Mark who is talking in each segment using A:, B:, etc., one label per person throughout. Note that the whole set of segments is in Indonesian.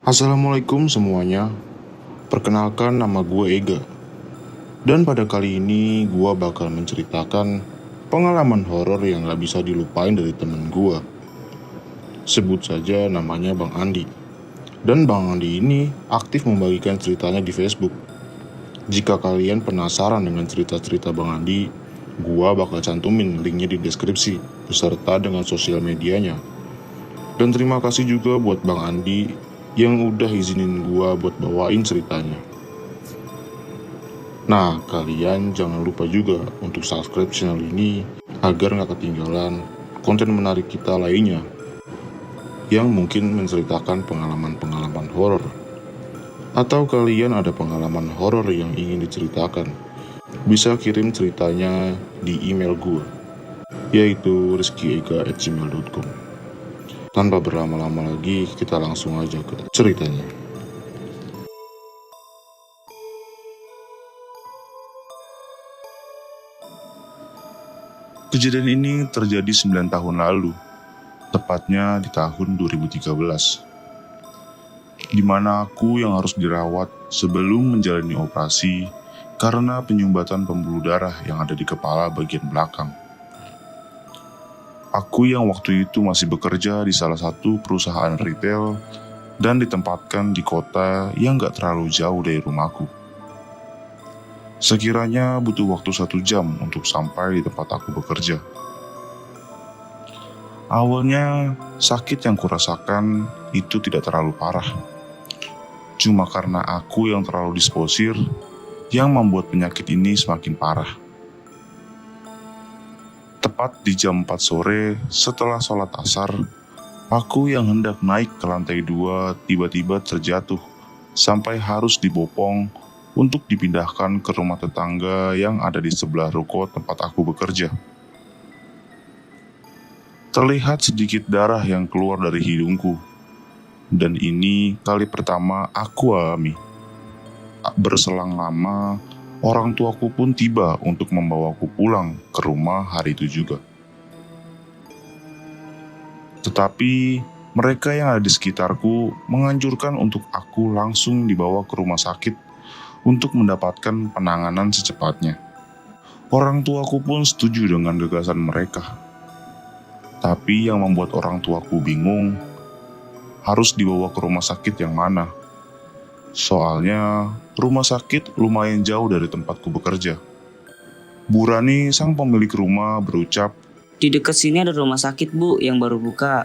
A: Assalamualaikum semuanya, perkenalkan nama gue Ega. Dan pada kali ini gue bakal menceritakan pengalaman horor yang gak bisa dilupain dari temen gue. Sebut saja namanya Bang Andi. Dan Bang Andi ini aktif membagikan ceritanya di Facebook. Jika kalian penasaran dengan cerita-cerita Bang Andi, gue bakal cantumin linknya di deskripsi beserta dengan sosial medianya. Dan terima kasih juga buat Bang Andi yang udah izinin gua buat bawain ceritanya. Nah, kalian jangan lupa juga untuk subscribe channel ini agar gak ketinggalan konten menarik kita lainnya yang mungkin menceritakan pengalaman-pengalaman horor. Atau kalian ada pengalaman horor yang ingin diceritakan, bisa kirim ceritanya di email gua, yaitu rizkyega@gmail.com. Tanpa berlama-lama lagi, kita langsung aja ke ceritanya. Kejadian ini terjadi 9 tahun lalu, tepatnya di tahun 2013, di mana aku yang harus dirawat sebelum menjalani operasi karena penyumbatan pembuluh darah yang ada di kepala bagian belakang. Aku yang waktu itu masih bekerja di salah satu perusahaan retail dan ditempatkan di kota yang gak terlalu jauh dari rumahku. Sekiranya butuh waktu 1 jam untuk sampai di tempat aku bekerja. Awalnya sakit yang kurasakan itu tidak terlalu parah. Cuma karena aku yang terlalu disposir yang membuat penyakit ini semakin parah. Tepat di jam 4 sore setelah sholat asar, aku yang hendak naik ke lantai 2 tiba-tiba terjatuh sampai harus dibopong untuk dipindahkan ke rumah tetangga yang ada di sebelah ruko tempat aku bekerja. Terlihat sedikit darah yang keluar dari hidungku, dan ini kali pertama aku alami. Berselang lama, orang tuaku pun tiba untuk membawaku pulang ke rumah hari itu juga. Tetapi mereka yang ada di sekitarku menganjurkan untuk aku langsung dibawa ke rumah sakit untuk mendapatkan penanganan secepatnya. Orang tuaku pun setuju dengan gagasan mereka. Tapi yang membuat orang tuaku bingung, harus dibawa ke rumah sakit yang mana. Soalnya rumah sakit lumayan jauh dari tempatku bekerja. Bu Rani, sang pemilik rumah, berucap,
B: "Di dekat sini ada rumah sakit, Bu, yang baru buka.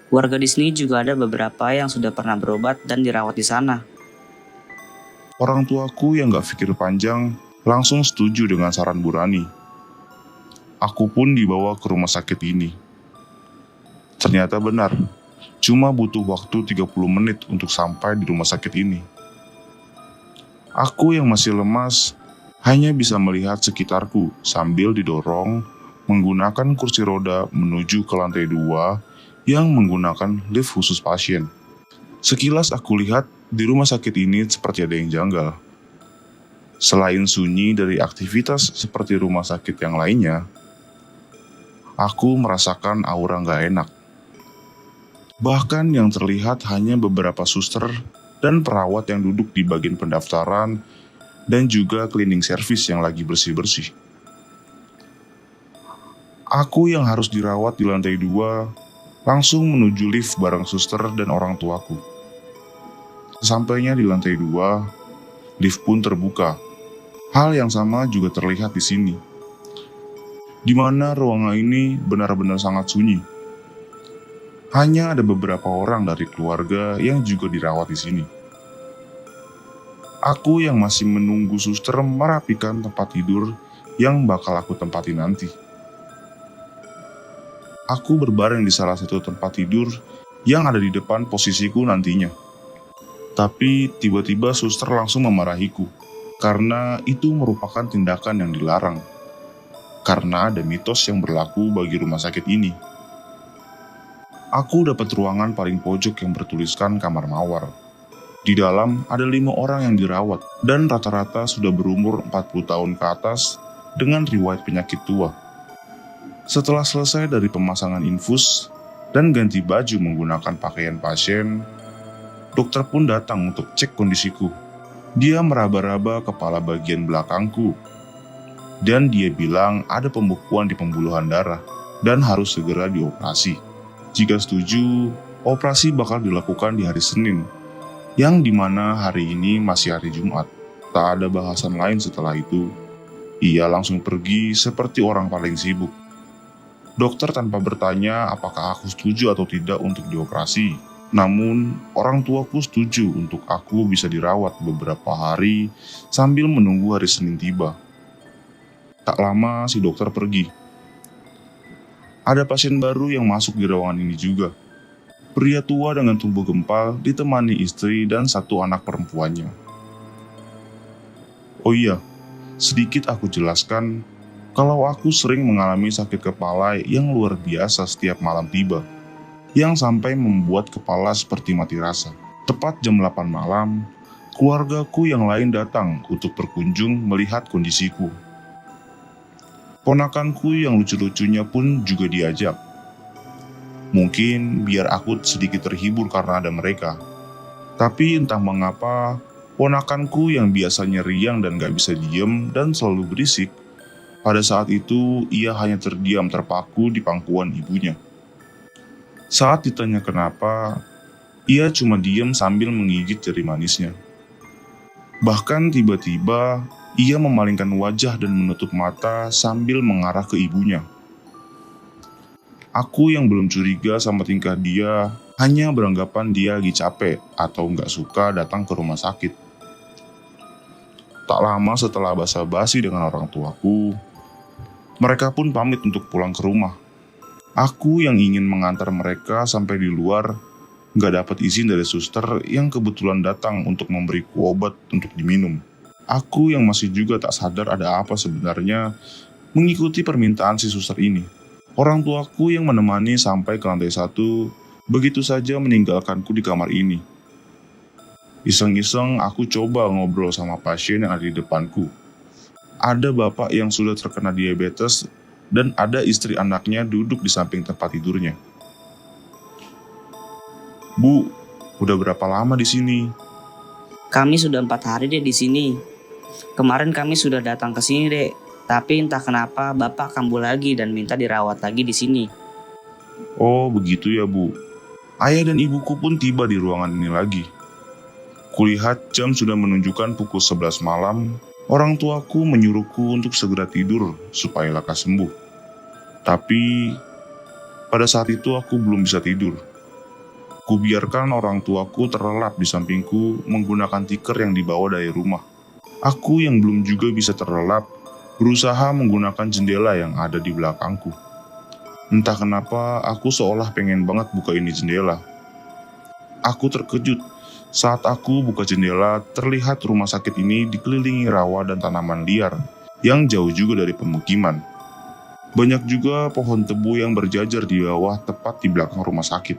B: Warga di sini juga ada beberapa yang sudah pernah berobat dan dirawat di sana."
A: Orang tuaku yang gak pikir panjang langsung setuju dengan saran Bu Rani. Aku pun dibawa ke rumah sakit ini. Ternyata benar, cuma butuh waktu 30 menit untuk sampai di rumah sakit ini. Aku yang masih lemas hanya bisa melihat sekitarku sambil didorong menggunakan kursi roda menuju ke lantai 2 yang menggunakan lift khusus pasien. Sekilas aku lihat di rumah sakit ini seperti ada yang janggal. Selain sunyi dari aktivitas seperti rumah sakit yang lainnya, aku merasakan aura gak enak. Bahkan yang terlihat hanya beberapa suster dan perawat yang duduk di bagian pendaftaran dan juga cleaning service yang lagi bersih-bersih. Aku yang harus dirawat di lantai 2 langsung menuju lift bareng suster dan orang tuaku. Sesampainya di lantai 2, lift pun terbuka. Hal yang sama juga terlihat di sini, di mana ruangan ini benar-benar sangat sunyi. Hanya ada beberapa orang dari keluarga yang juga dirawat di sini. Aku yang masih menunggu suster merapikan tempat tidur yang bakal aku tempati nanti. Aku berbaring di salah satu tempat tidur yang ada di depan posisiku nantinya. Tapi tiba-tiba suster langsung memarahiku, karena itu merupakan tindakan yang dilarang. Karena ada mitos yang berlaku bagi rumah sakit ini. Aku dapat ruangan paling pojok yang bertuliskan kamar mawar. Di dalam ada 5 orang yang dirawat dan rata-rata sudah berumur 40 tahun ke atas dengan riwayat penyakit tua. Setelah selesai dari pemasangan infus dan ganti baju menggunakan pakaian pasien, Dokter pun datang untuk cek kondisiku. Dia meraba-raba kepala bagian belakangku. Dan dia bilang ada pembekuan di pembuluhan darah dan harus segera dioperasi. Jika setuju, operasi bakal dilakukan di hari Senin, yang dimana hari ini masih hari Jumat. Tak ada bahasan lain setelah itu. Ia langsung pergi seperti orang paling sibuk. Dokter tanpa bertanya apakah aku setuju atau tidak untuk dioperasi. Namun, orang tuaku setuju untuk aku bisa dirawat beberapa hari sambil menunggu hari Senin tiba. Tak lama si dokter pergi. Ada pasien baru yang masuk di ruangan ini juga. Pria tua dengan tubuh gempal ditemani istri dan satu anak perempuannya. Oh iya, sedikit aku jelaskan kalau aku sering mengalami sakit kepala yang luar biasa setiap malam tiba, yang sampai membuat kepala seperti mati rasa. Tepat jam 8 malam, keluargaku yang lain datang untuk berkunjung melihat kondisiku. Ponakanku yang lucu-lucunya pun juga diajak. Mungkin biar aku sedikit terhibur karena ada mereka. Tapi entah mengapa, ponakanku yang biasanya riang dan gak bisa diem dan selalu berisik, pada saat itu ia hanya terdiam terpaku di pangkuan ibunya. Saat ditanya kenapa, ia cuma diam sambil menggigit jari manisnya. Bahkan tiba-tiba, ia memalingkan wajah dan menutup mata sambil mengarah ke ibunya. Aku yang belum curiga sama tingkah dia, hanya beranggapan dia lagi capek atau nggak suka datang ke rumah sakit. Tak lama setelah basa-basi dengan orang tuaku, mereka pun pamit untuk pulang ke rumah. Aku yang ingin mengantar mereka sampai di luar, nggak dapat izin dari suster yang kebetulan datang untuk memberiku obat untuk diminum. Aku yang masih juga tak sadar ada apa sebenarnya, mengikuti permintaan si suster ini. Orang tuaku yang menemani sampai ke lantai 1, begitu saja meninggalkanku di kamar ini. Iseng-iseng aku coba ngobrol sama pasien yang ada di depanku. Ada bapak yang sudah terkena diabetes dan ada istri anaknya duduk di samping tempat tidurnya. Bu, udah berapa lama di sini?
B: Kami sudah 4 hari deh di sini. Kemarin kami sudah datang ke sini dek, tapi entah kenapa bapak kambuh lagi dan minta dirawat lagi di sini.
A: Oh, begitu ya Bu. Ayah dan ibuku pun tiba di ruangan ini lagi. Kulihat jam sudah menunjukkan pukul 11 malam. Orang tuaku menyuruhku untuk segera tidur supaya lekas sembuh. Tapi pada saat itu aku belum bisa tidur. Kubiarkan orang tuaku terlelap di sampingku menggunakan tikar yang dibawa dari rumah. Aku yang belum juga bisa terlelap berusaha menggunakan jendela yang ada di belakangku. Entah kenapa aku seolah pengen banget buka ini jendela. Aku terkejut saat aku buka jendela, terlihat rumah sakit ini dikelilingi rawa dan tanaman liar yang jauh juga dari pemukiman. Banyak juga pohon tebu yang berjajar di bawah tepat di belakang rumah sakit.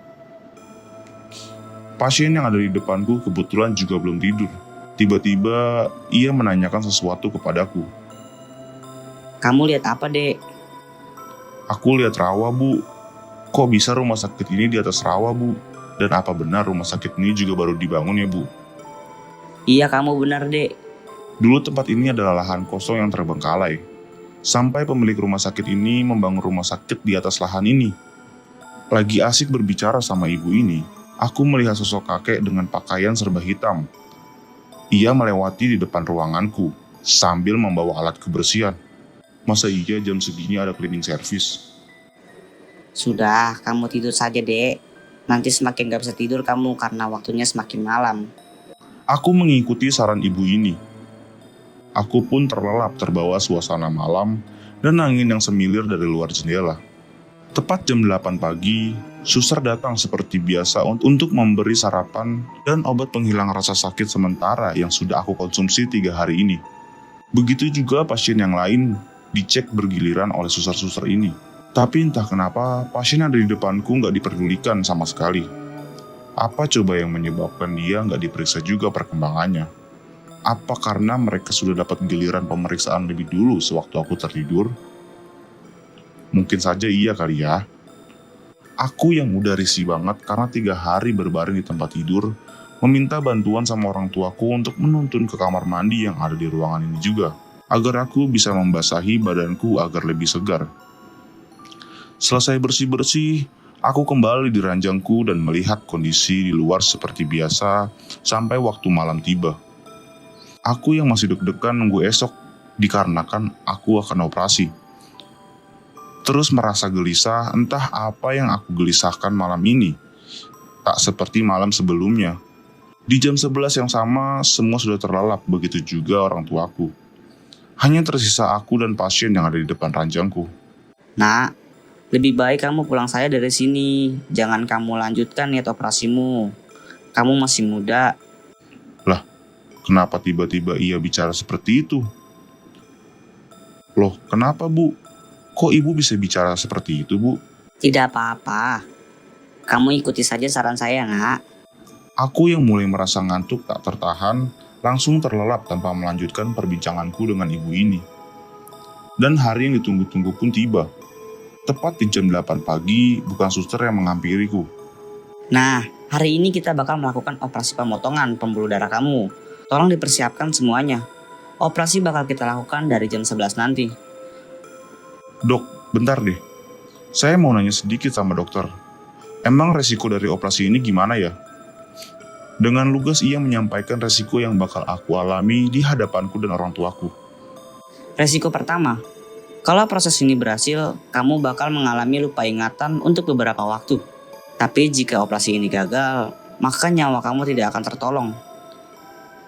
A: Pasien yang ada di depanku kebetulan juga belum tidur. Tiba-tiba ia menanyakan sesuatu kepadaku.
B: Kamu lihat apa dek?
A: Aku lihat rawa Bu. Kok bisa rumah sakit ini di atas rawa Bu? Dan apa benar rumah sakit ini juga baru dibangun ya Bu?
B: Iya kamu benar dek.
A: Dulu tempat ini adalah lahan kosong yang terbengkalai. Sampai pemilik rumah sakit ini membangun rumah sakit di atas lahan ini. Lagi asik berbicara sama ibu ini, aku melihat sosok kakek dengan pakaian serba hitam. Ia melewati di depan ruanganku sambil membawa alat kebersihan. Masa iya jam segini ada cleaning service?
B: Sudah, kamu tidur saja dek. Nanti semakin gak bisa tidur kamu karena waktunya semakin malam.
A: Aku mengikuti saran ibu ini. Aku pun terlelap terbawa suasana malam dan angin yang semilir dari luar jendela. Tepat jam 8 pagi, suster datang seperti biasa untuk memberi sarapan dan obat penghilang rasa sakit sementara yang sudah aku konsumsi 3 hari ini. Begitu juga pasien yang lain dicek bergiliran oleh suster-suster ini. Tapi entah kenapa pasien yang ada di depanku nggak diperdulikan sama sekali. Apa coba yang menyebabkan dia nggak diperiksa juga perkembangannya? Apa karena mereka sudah dapat giliran pemeriksaan lebih dulu sewaktu aku tertidur? Mungkin saja iya kali ya. Aku yang udah risih banget karena 3 hari berbaring di tempat tidur, meminta bantuan sama orang tuaku untuk menuntun ke kamar mandi yang ada di ruangan ini juga, agar aku bisa membasahi badanku agar lebih segar. Selesai bersih-bersih, aku kembali di ranjangku dan melihat kondisi di luar seperti biasa sampai waktu malam tiba. Aku yang masih deg-degan nunggu esok dikarenakan aku akan operasi. Terus merasa gelisah, entah apa yang aku gelisahkan malam ini. Tak seperti malam sebelumnya. Di jam 11 yang sama, semua sudah terlelap, begitu juga orang tuaku. Hanya tersisa aku dan pasien yang ada di depan ranjangku.
B: Nak, lebih baik kamu pulang saja dari sini. Jangan kamu lanjutkan niat operasimu. Kamu masih muda.
A: Lah, kenapa tiba-tiba ia bicara seperti itu? Loh, kenapa Bu? Kok Ibu bisa bicara seperti itu, Bu?
B: Tidak apa-apa. Kamu ikuti saja saran saya, Nak.
A: Aku yang mulai merasa ngantuk tak tertahan, langsung terlelap tanpa melanjutkan perbincanganku dengan ibu ini. Dan hari yang ditunggu-tunggu pun tiba. Tepat di jam 8 pagi, bukan suster yang menghampiriku.
B: Nah, hari ini kita bakal melakukan operasi pemotongan pembuluh darah kamu. Tolong dipersiapkan semuanya. Operasi bakal kita lakukan dari jam 11 nanti.
A: Dok, bentar deh. Saya mau nanya sedikit sama dokter. Emang resiko dari operasi ini gimana ya? Dengan lugas ia menyampaikan resiko yang bakal aku alami di hadapanku dan orang tuaku.
B: Resiko pertama, kalau proses ini berhasil, kamu bakal mengalami lupa ingatan untuk beberapa waktu. Tapi jika operasi ini gagal, maka nyawa kamu tidak akan tertolong.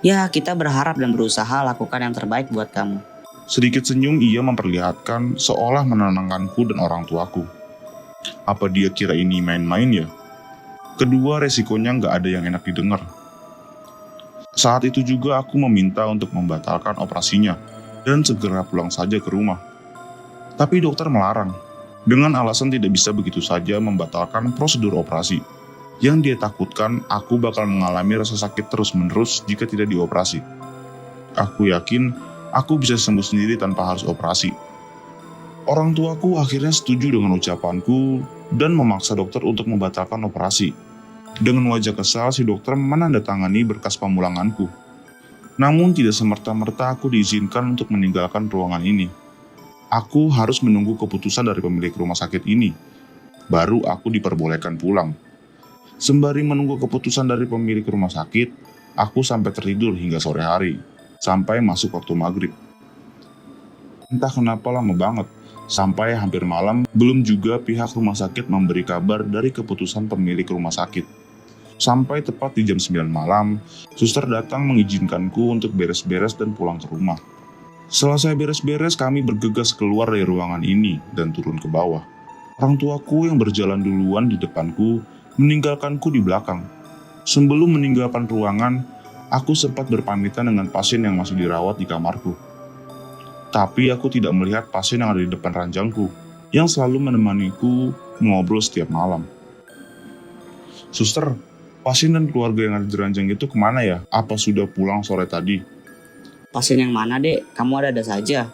B: Ya, kita berharap dan berusaha lakukan yang terbaik buat kamu.
A: Sedikit senyum ia memperlihatkan seolah menenangkanku dan orang tuaku. Apa dia kira ini main-main ya? Kedua, resikonya nggak ada yang enak didengar. Saat itu juga aku meminta untuk membatalkan operasinya dan segera pulang saja ke rumah. Tapi dokter melarang, dengan alasan tidak bisa begitu saja membatalkan prosedur operasi. Yang dia takutkan aku bakal mengalami rasa sakit terus-menerus jika tidak dioperasi. Aku yakin aku bisa sembuh sendiri tanpa harus operasi. Orang tuaku akhirnya setuju dengan ucapanku dan memaksa dokter untuk membatalkan operasi. Dengan wajah kesal, si dokter menandatangani berkas pemulanganku. Namun tidak semerta-merta aku diizinkan untuk meninggalkan ruangan ini. Aku harus menunggu keputusan dari pemilik rumah sakit ini. Baru aku diperbolehkan pulang. Sembari menunggu keputusan dari pemilik rumah sakit, aku sampai tertidur hingga sore hari, sampai masuk waktu maghrib. Entah kenapa lama banget, sampai hampir malam, belum juga pihak rumah sakit memberi kabar dari keputusan pemilik rumah sakit. Sampai tepat di jam 9 malam, suster datang mengizinkanku untuk beres-beres dan pulang ke rumah. Selesai beres-beres, kami bergegas keluar dari ruangan ini dan turun ke bawah. Orang tuaku yang berjalan duluan di depanku, meninggalkanku di belakang. Sebelum meninggalkan ruangan, aku sempat berpamitan dengan pasien yang masih dirawat di kamarku. Tapi aku tidak melihat pasien yang ada di depan ranjangku, yang selalu menemaniku mengobrol setiap malam. Suster, pasien dan keluarga yang ada di ranjang itu kemana ya? Apa sudah pulang sore tadi?
B: Pasien yang mana, Dek? Kamu ada saja.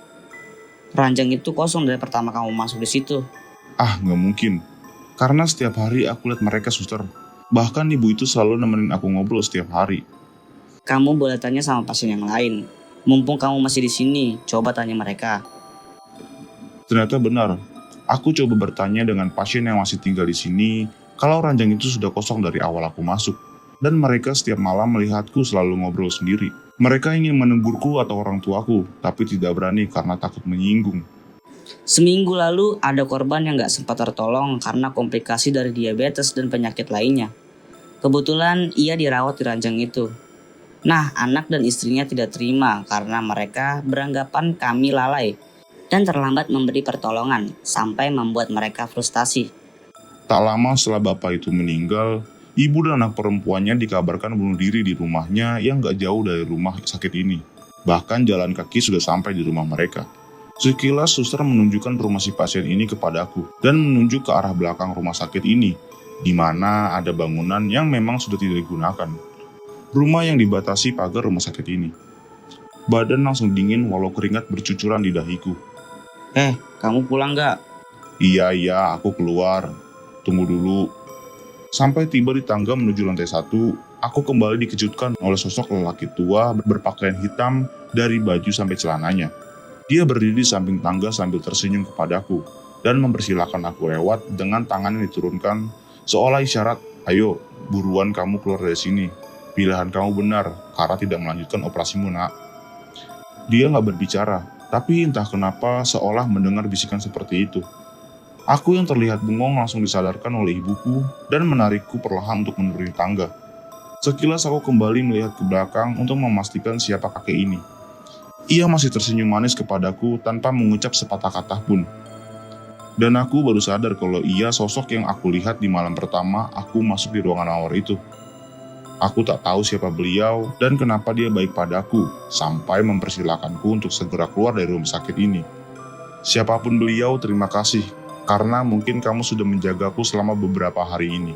B: Ranjang itu kosong dari pertama kamu masuk di situ.
A: Ah, nggak mungkin. Karena setiap hari aku lihat mereka, suster. Bahkan ibu itu selalu nemenin aku ngobrol setiap hari.
B: Kamu boleh tanya sama pasien yang lain. Mumpung kamu masih di sini, coba tanya mereka.
A: Ternyata benar. Aku coba bertanya dengan pasien yang masih tinggal di sini kalau ranjang itu sudah kosong dari awal aku masuk. Dan mereka setiap malam melihatku selalu ngobrol sendiri. Mereka ingin menegurku atau orang tuaku, tapi tidak berani karena takut menyinggung.
B: Seminggu lalu ada korban yang gak sempat tertolong karena komplikasi dari diabetes dan penyakit lainnya. Kebetulan ia dirawat di ranjang itu. Nah, anak dan istrinya tidak terima karena mereka beranggapan kami lalai dan terlambat memberi pertolongan sampai membuat mereka frustasi.
A: Tak lama setelah bapak itu meninggal, ibu dan anak perempuannya dikabarkan bunuh diri di rumahnya yang gak jauh dari rumah sakit ini. Bahkan jalan kaki sudah sampai di rumah mereka. Sekilas suster menunjukkan rumah si pasien ini kepadaku dan menunjuk ke arah belakang rumah sakit ini, di mana ada bangunan yang memang sudah tidak digunakan. Rumah yang dibatasi pagar rumah sakit ini. Badan langsung dingin walau keringat bercucuran di dahiku.
B: Kamu pulang gak?
A: Iya, aku keluar. Tunggu dulu. Sampai tiba di tangga menuju lantai 1, aku kembali dikejutkan oleh sosok lelaki tua berpakaian hitam dari baju sampai celananya. Dia berdiri di samping tangga sambil tersenyum kepadaku dan mempersilahkan aku lewat dengan tangan yang diturunkan seolah isyarat, "Ayo, buruan kamu keluar dari sini. Pilihan kamu benar, karena tidak melanjutkan operasimu, nak." Dia nggak berbicara, tapi entah kenapa seolah mendengar bisikan seperti itu. Aku yang terlihat bengong langsung disadarkan oleh ibuku dan menarikku perlahan untuk menuruni tangga. Sekilas aku kembali melihat ke belakang untuk memastikan siapa kakek ini. Ia masih tersenyum manis kepadaku tanpa mengucap sepatah kata pun. Dan aku baru sadar kalau ia sosok yang aku lihat di malam pertama aku masuk di ruangan mawar itu. Aku tak tahu siapa beliau dan kenapa dia baik padaku sampai mempersilahkanku untuk segera keluar dari rumah sakit ini. Siapapun beliau, terima kasih karena mungkin kamu sudah menjagaku selama beberapa hari ini.